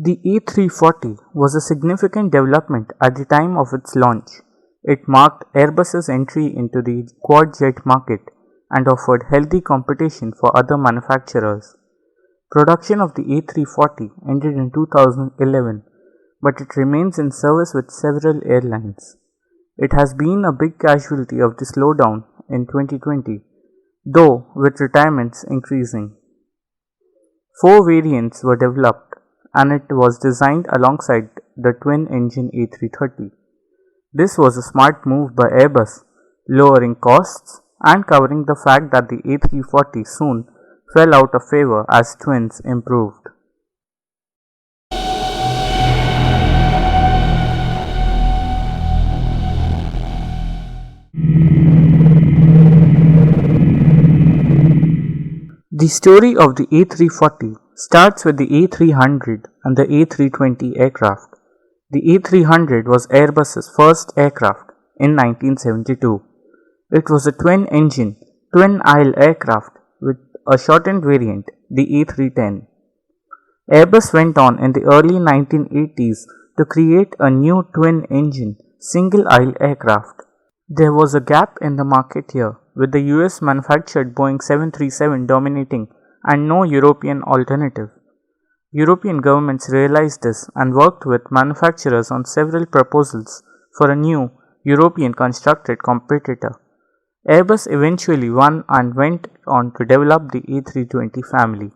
The A340 was a significant development at the time of its launch. It marked Airbus's entry into the quad-jet market and offered healthy competition for other manufacturers. Production of the A340 ended in 2011, but it remains in service with several airlines. It has been a big casualty of the slowdown in 2020, though with retirements increasing. 4 variants were developed and it was designed alongside the twin-engine A330. This was a smart move by Airbus, lowering costs and covering the fact that the A340 soon fell out of favor as twins improved. The story of the A340 starts with the A300 and the A320 aircraft. The A300 was Airbus's first aircraft in 1972. It was a twin-engine, twin-aisle aircraft with a shortened variant, the A310. Airbus went on in the early 1980s to create a new twin-engine, single-aisle aircraft. There was a gap in the market here, with the US manufactured Boeing 737 dominating and no European alternative. European governments realized this and worked with manufacturers on several proposals for a new European constructed competitor. Airbus eventually won and went on to develop the A320 family.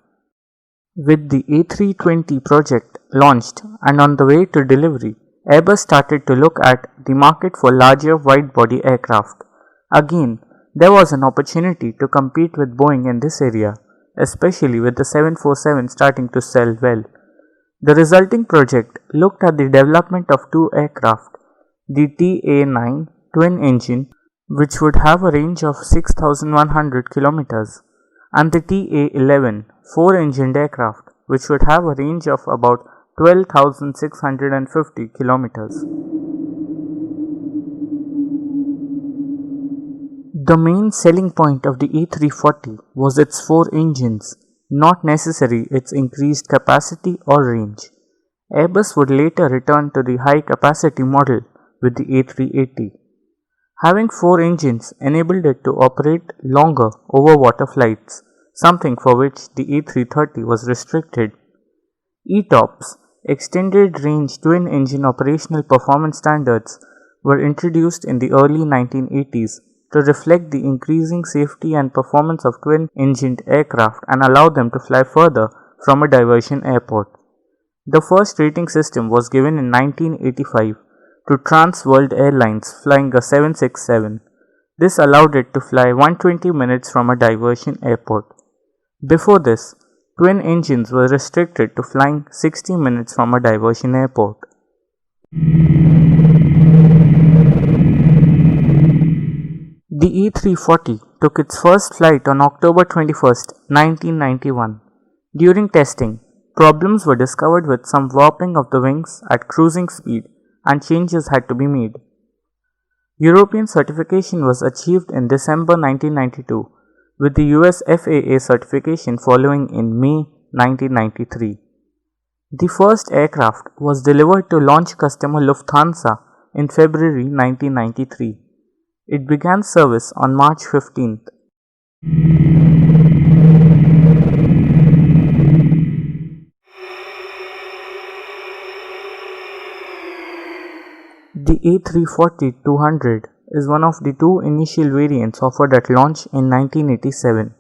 With the A320 project launched and on the way to delivery, Airbus started to look at the market for larger wide-body aircraft. Again, there was an opportunity to compete with Boeing in this area, especially with the 747 starting to sell well. The resulting project looked at the development of 2 aircraft, the TA-9 twin-engine, which would have a range of 6,100 kilometers, and the TA-11 4-engined aircraft, which would have a range of about 12,650 kilometers. The main selling point of the A340 was its 4 engines, not necessarily its increased capacity or range. Airbus would later return to the high capacity model with the A380. Having 4 engines enabled it to operate longer over water flights, something for which the A330 was restricted. ETOPS, Extended Range Twin Engine Operational Performance Standards, were introduced in the early 1980s to reflect the increasing safety and performance of twin-engined aircraft and allow them to fly further from a diversion airport. The first rating system was given in 1985 to Trans World Airlines flying a 767. This allowed it to fly 120 minutes from a diversion airport. Before this, twin engines were restricted to flying 60 minutes from a diversion airport. The A340 took its first flight on October 21, 1991. During testing, problems were discovered with some warping of the wings at cruising speed and changes had to be made. European certification was achieved in December 1992, with the US FAA certification following in May 1993. The first aircraft was delivered to launch customer Lufthansa in February 1993. It began service on March 15th. The A340-200 is one of the 2 initial variants offered at launch in 1987.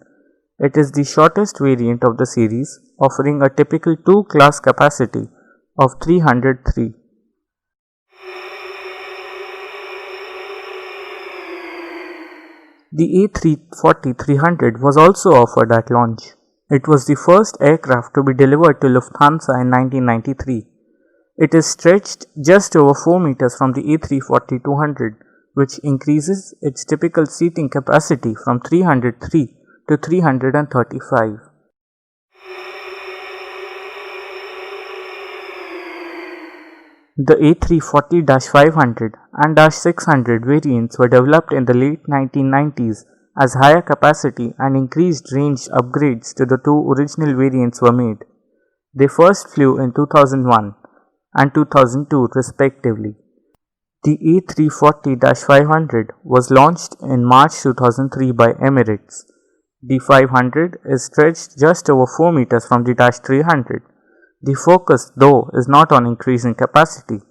It is the shortest variant of the series, offering a typical 2-class capacity of 303. The A340-300 was also offered at launch. It was the first aircraft to be delivered to Lufthansa in 1993. It is stretched just over 4 meters from the A340-200, which increases its typical seating capacity from 303 to 335. The A340-500 and -600 variants were developed in the late 1990s as higher capacity and increased range upgrades to the 2 original variants were made. They first flew in 2001 and 2002 respectively. The A340-500 was launched in March 2003 by Emirates. The 500 is stretched just over 4 meters from the Dash 300. The focus, though, is not on increasing capacity,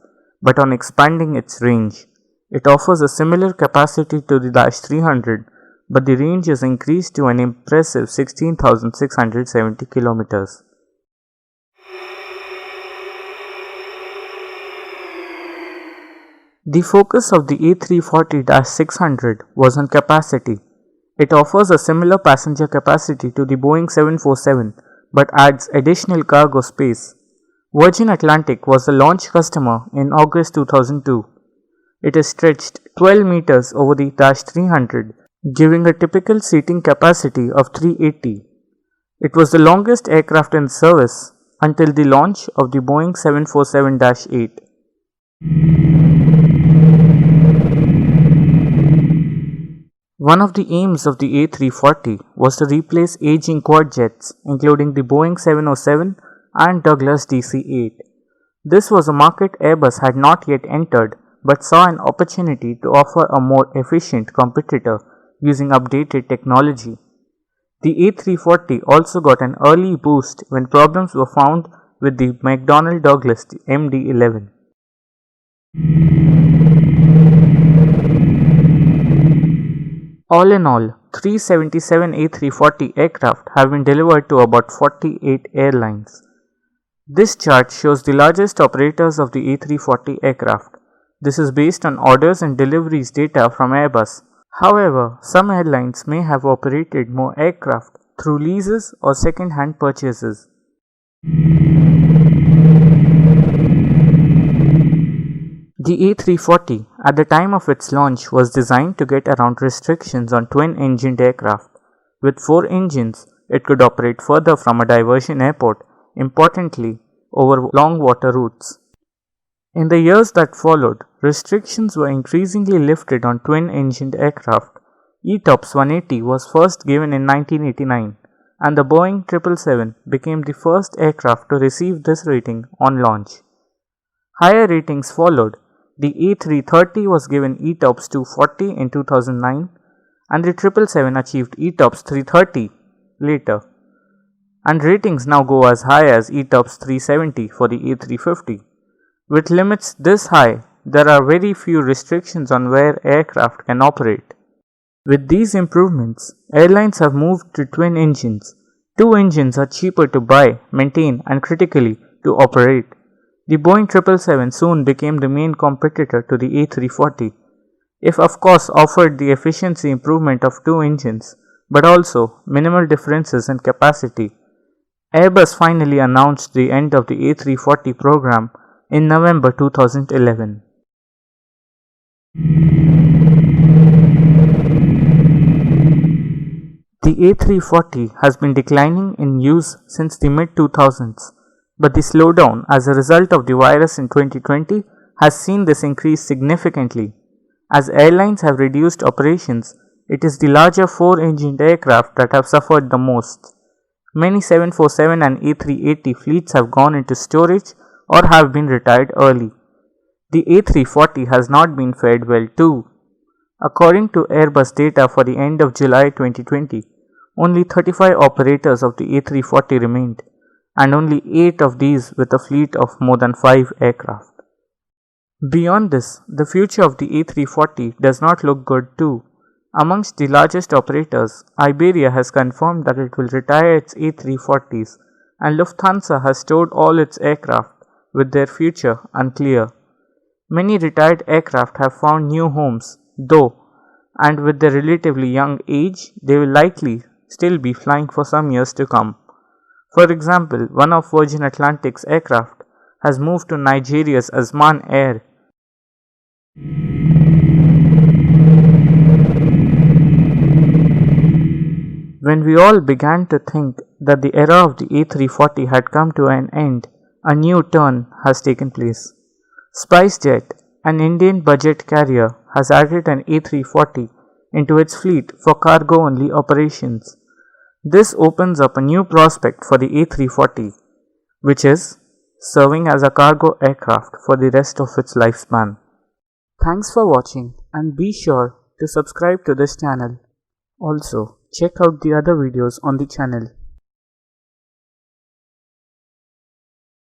but on expanding its range. It offers a similar capacity to the Dash 300, but the range is increased to an impressive 16,670 kilometers. The focus of the A340-600 was on capacity. It offers a similar passenger capacity to the Boeing 747 but adds additional cargo space. Virgin Atlantic was the launch customer in August 2002. It is stretched 12 meters over the Dash 300, giving a typical seating capacity of 380. It was the longest aircraft in service until the launch of the Boeing 747-8. One of the aims of the A340 was to replace aging quad jets, including the Boeing 707 and Douglas DC-8. This was a market Airbus had not yet entered, but saw an opportunity to offer a more efficient competitor using updated technology. The A340 also got an early boost when problems were found with the McDonnell Douglas MD-11. All in all, 377 A340 aircraft have been delivered to about 48 airlines. This chart shows the largest operators of the A340 aircraft. This is based on orders and deliveries data from Airbus. However, some airlines may have operated more aircraft through leases or second-hand purchases. The A340 at the time of its launch was designed to get around restrictions on twin-engined aircraft. With 4 engines, it could operate further from a diversion airport, importantly over long water routes. In the years that followed, restrictions were increasingly lifted on twin-engined aircraft. ETOPS 180 was first given in 1989, and the Boeing 777 became the first aircraft to receive this rating on launch. Higher ratings followed. The A330 was given ETOPS 240 in 2009, and the 777 achieved ETOPS 330 later. And ratings now go as high as ETOPS 370 for the A350. With limits this high, there are very few restrictions on where aircraft can operate. With these improvements, airlines have moved to twin engines. 2 engines are cheaper to buy, maintain, and critically to operate. The Boeing 777 soon became the main competitor to the A340, if of course offered the efficiency improvement of 2 engines, but also minimal differences in capacity. Airbus finally announced the end of the A340 program in November 2011. The A340 has been declining in use since the mid-2000s. But the slowdown as a result of the virus in 2020 has seen this increase significantly. As airlines have reduced operations, it is the larger 4-engined aircraft that have suffered the most. Many 747 and A380 fleets have gone into storage or have been retired early. The A340 has not been fared well too. According to Airbus data for the end of July 2020, only 35 operators of the A340 remained, and only 8 of these with a fleet of more than 5 aircraft. Beyond this, the future of the A340 does not look good too. Amongst the largest operators, Iberia has confirmed that it will retire its A340s, and Lufthansa has stored all its aircraft, with their future unclear. Many retired aircraft have found new homes, though, and with their relatively young age, they will likely still be flying for some years to come. For example, one of Virgin Atlantic's aircraft has moved to Nigeria's Azman Air. When we all began to think that the era of the A340 had come to an end, a new turn has taken place. SpiceJet, an Indian budget carrier, has added an A340 into its fleet for cargo-only operations. This opens up a new prospect for the A340. which is serving as a cargo aircraft for the rest of its lifespan. Thanks for watching and be sure to subscribe to this channel. Also, check out the other videos on the channel.